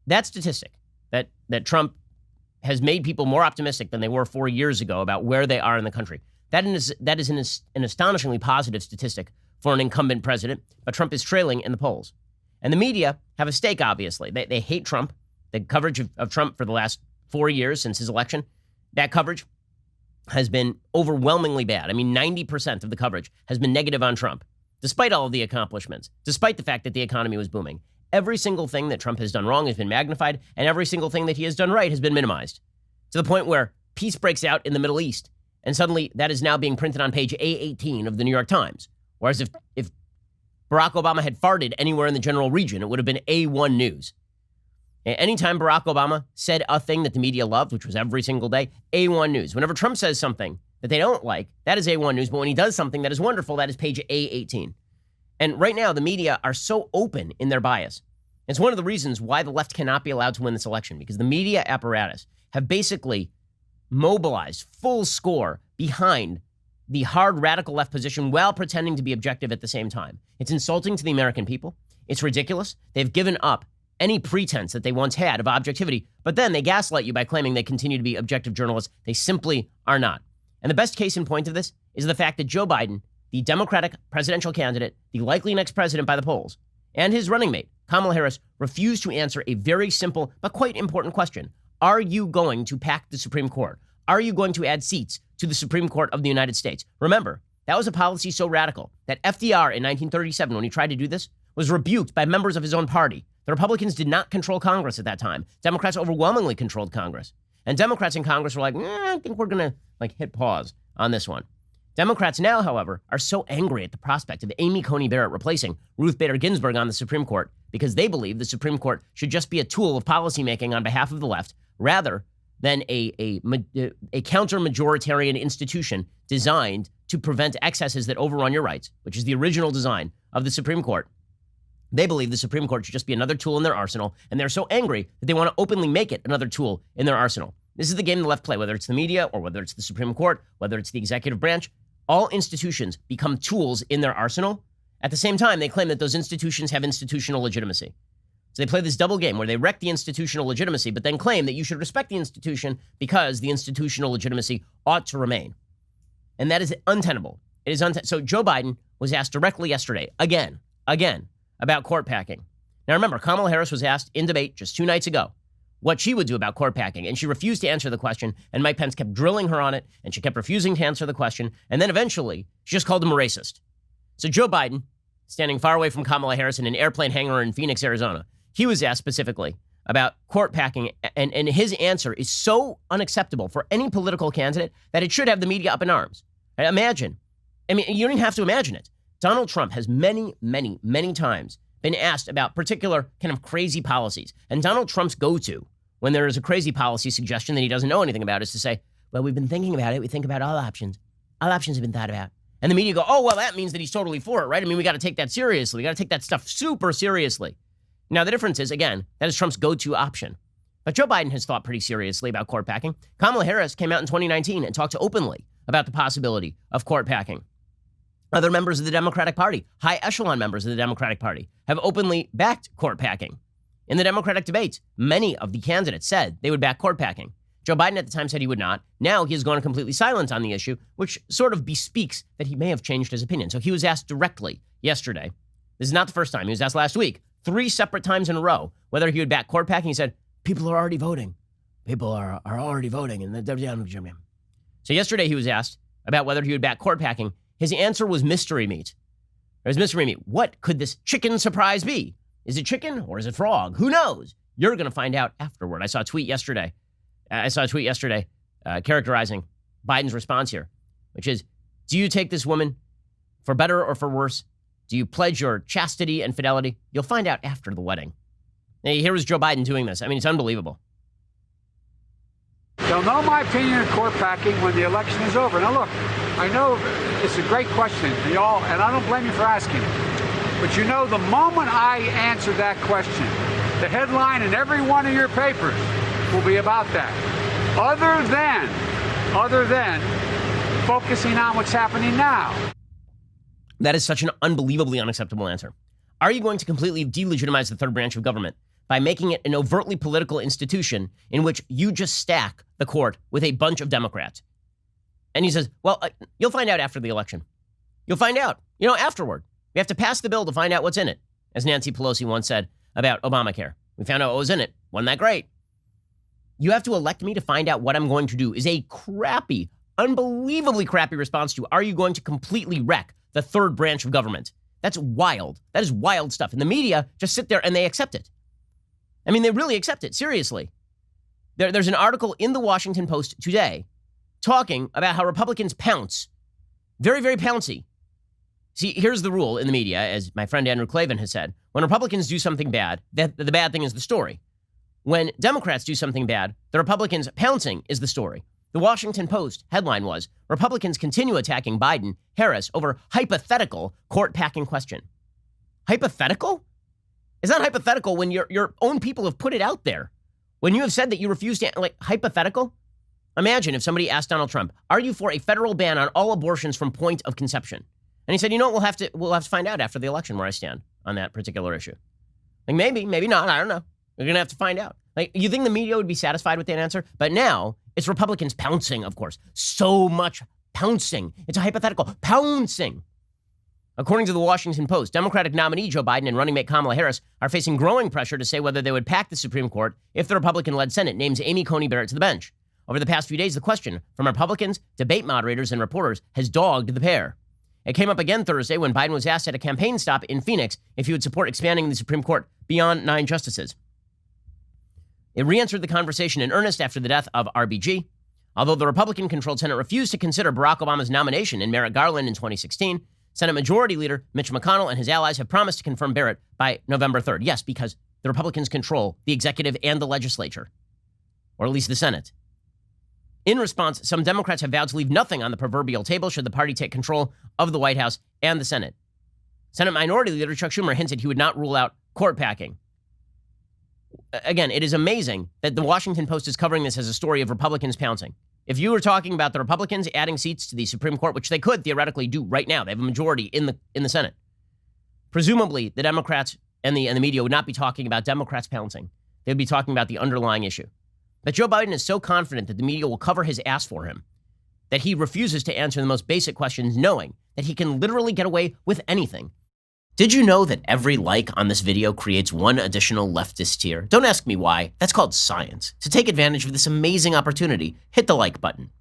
That statistic, that Trump has made people more optimistic than they were 4 years ago about where they are in the country. That is an astonishingly positive statistic for an incumbent president, but Trump is trailing in the polls. And the media have a stake, obviously. They hate Trump. The coverage of Trump for the last 4 years since his election, that coverage has been overwhelmingly bad. I mean, 90% of the coverage has been negative on Trump, despite all of the accomplishments, despite the fact that the economy was booming. Every single thing that Trump has done wrong has been magnified, and every single thing that he has done right has been minimized, to the point where peace breaks out in the Middle East, and suddenly that is now being printed on page A18 of the New York Times. Whereas if Barack Obama had farted anywhere in the general region, it would have been A1 news. Anytime Barack Obama said a thing that the media loved, which was every single day, A1 news. Whenever Trump says something that they don't like, that is A1 news. But when he does something that is wonderful, that is page A18. And right now, the media are so open in their bias. It's one of the reasons why the left cannot be allowed to win this election, because the media apparatus have basically mobilized full score behind the hard radical left position while pretending to be objective at the same time. It's insulting to the American people. It's ridiculous. They've given up any pretense that they once had of objectivity, but then they gaslight you by claiming they continue to be objective journalists. They simply are not. And the best case in point of this is the fact that Joe Biden, the Democratic presidential candidate, the likely next president by the polls, and his running mate, Kamala Harris, refused to answer a very simple but quite important question. Are you going to pack the Supreme Court? Are you going to add seats to the Supreme Court of the United States? Remember, that was a policy so radical that FDR in 1937, when he tried to do this, was rebuked by members of his own party. The Republicans did not control Congress at that time. Democrats overwhelmingly controlled Congress. And Democrats in Congress were like, I think we're going to hit pause on this one. Democrats now, however, are so angry at the prospect of Amy Coney Barrett replacing Ruth Bader Ginsburg on the Supreme Court because they believe the Supreme Court should just be a tool of policymaking on behalf of the left rather than a counter-majoritarian institution designed to prevent excesses that overrun your rights, which is the original design of the Supreme Court. They believe the Supreme Court should just be another tool in their arsenal, and they're so angry that they want to openly make it another tool in their arsenal. This is the game the left play, whether it's the media or whether it's the Supreme Court, whether it's the executive branch. All institutions become tools in their arsenal. At the same time, they claim that those institutions have institutional legitimacy. So they play this double game where they wreck the institutional legitimacy, but then claim that you should respect the institution because the institutional legitimacy ought to remain. And that is untenable. It is So Joe Biden was asked directly yesterday, again, about court packing. Now remember, Kamala Harris was asked in debate just 2 nights ago what she would do about court packing, and she refused to answer the question, and Mike Pence kept drilling her on it, and she kept refusing to answer the question, and then eventually she just called him a racist. So Joe Biden, standing far away from Kamala Harris in an airplane hangar in Phoenix, Arizona, he was asked specifically about court packing, and his answer is so unacceptable for any political candidate that it should have the media up in arms. Imagine. I mean, you don't even have to imagine it. Donald Trump has many times been asked about particular kind of crazy policies. And Donald Trump's go-to when there is a crazy policy suggestion that he doesn't know anything about is to say, well, we've been thinking about it. We think about all options. All options have been thought about. And the media go, oh, well, that means that he's totally for it, right? I mean, we got to take that seriously. We got to take that stuff super seriously. Now, the difference is, again, that is Trump's go-to option. But Joe Biden has thought pretty seriously about court packing. Kamala Harris came out in 2019 and talked openly about the possibility of court packing. Other members of the Democratic Party, high echelon members of the Democratic Party, have openly backed court packing. In the Democratic debates, many of the candidates said they would back court packing. Joe Biden at the time said he would not. Now he has gone completely silent on the issue, which sort of bespeaks that he may have changed his opinion. So he was asked directly yesterday. This is not the first time. He was asked last week, 3 separate times in a row, whether he would back court packing. He said, people are already voting. People are already voting. So yesterday he was asked about whether he would back court packing. His answer was mystery meat. It was mystery meat. What could this chicken surprise be? Is it chicken or is it frog? Who knows? You're going to find out afterward. I saw a tweet yesterday. Characterizing Biden's response here, which is, do you take this woman for better or for worse? Do you pledge your chastity and fidelity? You'll find out after the wedding. Now, here was Joe Biden doing this. I mean, it's unbelievable. They'll know my opinion of court packing when the election is over. Now, look, I know it's a great question, and I don't blame you for asking it. But you know, the moment I answer that question, the headline in every one of your papers will be about that. Other than focusing on what's happening now. That is such an unbelievably unacceptable answer. Are you going to completely delegitimize the third branch of government by making it an overtly political institution in which you just stack the court with a bunch of Democrats. And he says, well, you'll find out after the election. You'll find out, afterward. We have to pass the bill to find out what's in it, as Nancy Pelosi once said about Obamacare. We found out what was in it. Wasn't that great? You have to elect me to find out what I'm going to do is a crappy, unbelievably crappy response to, are you going to completely wreck the third branch of government? That's wild. That is wild stuff. And the media just sit there and they accept it. I mean, they really accept it. Seriously. There's an article in the Washington Post today talking about how Republicans pounce. Very, very pouncy. See, here's the rule in the media, as my friend Andrew Klavan has said. When Republicans do something bad, the bad thing is the story. When Democrats do something bad, the Republicans pouncing is the story. The Washington Post headline was, Republicans continue attacking Biden, Harris over hypothetical court-packing question. Hypothetical? It's not hypothetical when your own people have put it out there. When you have said that you refuse to, hypothetical? Imagine if somebody asked Donald Trump, are you for a federal ban on all abortions from point of conception? And he said, we'll have to find out after the election where I stand on that particular issue. Maybe, maybe not. I don't know. We're going to have to find out. You think the media would be satisfied with that answer? But now it's Republicans pouncing, of course. So much pouncing. It's a hypothetical pouncing. According to the Washington Post, Democratic nominee Joe Biden and running mate Kamala Harris are facing growing pressure to say whether they would pack the Supreme Court if the Republican-led Senate names Amy Coney Barrett to the bench. Over the past few days, the question from Republicans, debate moderators, and reporters has dogged the pair. It came up again Thursday when Biden was asked at a campaign stop in Phoenix if he would support expanding the Supreme Court beyond 9 justices. It re-entered the conversation in earnest after the death of RBG. Although the Republican-controlled Senate refused to consider Barack Obama's nomination in Merrick Garland in 2016, Senate Majority Leader Mitch McConnell and his allies have promised to confirm Barrett by November 3rd. Yes, because the Republicans control the executive and the legislature, or at least the Senate. In response, some Democrats have vowed to leave nothing on the proverbial table should the party take control of the White House and the Senate. Senate Minority Leader Chuck Schumer hinted he would not rule out court packing. Again, it is amazing that the Washington Post is covering this as a story of Republicans pouncing. If you were talking about the Republicans adding seats to the Supreme Court, which they could theoretically do right now, they have a majority in the Senate. Presumably, the Democrats and the media would not be talking about Democrats pouncing. They would be talking about the underlying issue. But Joe Biden is so confident that the media will cover his ass for him that he refuses to answer the most basic questions, knowing that he can literally get away with anything. Did you know that every like on this video creates one additional leftist tier? Don't ask me why. That's called science. To take advantage of this amazing opportunity, hit the like button.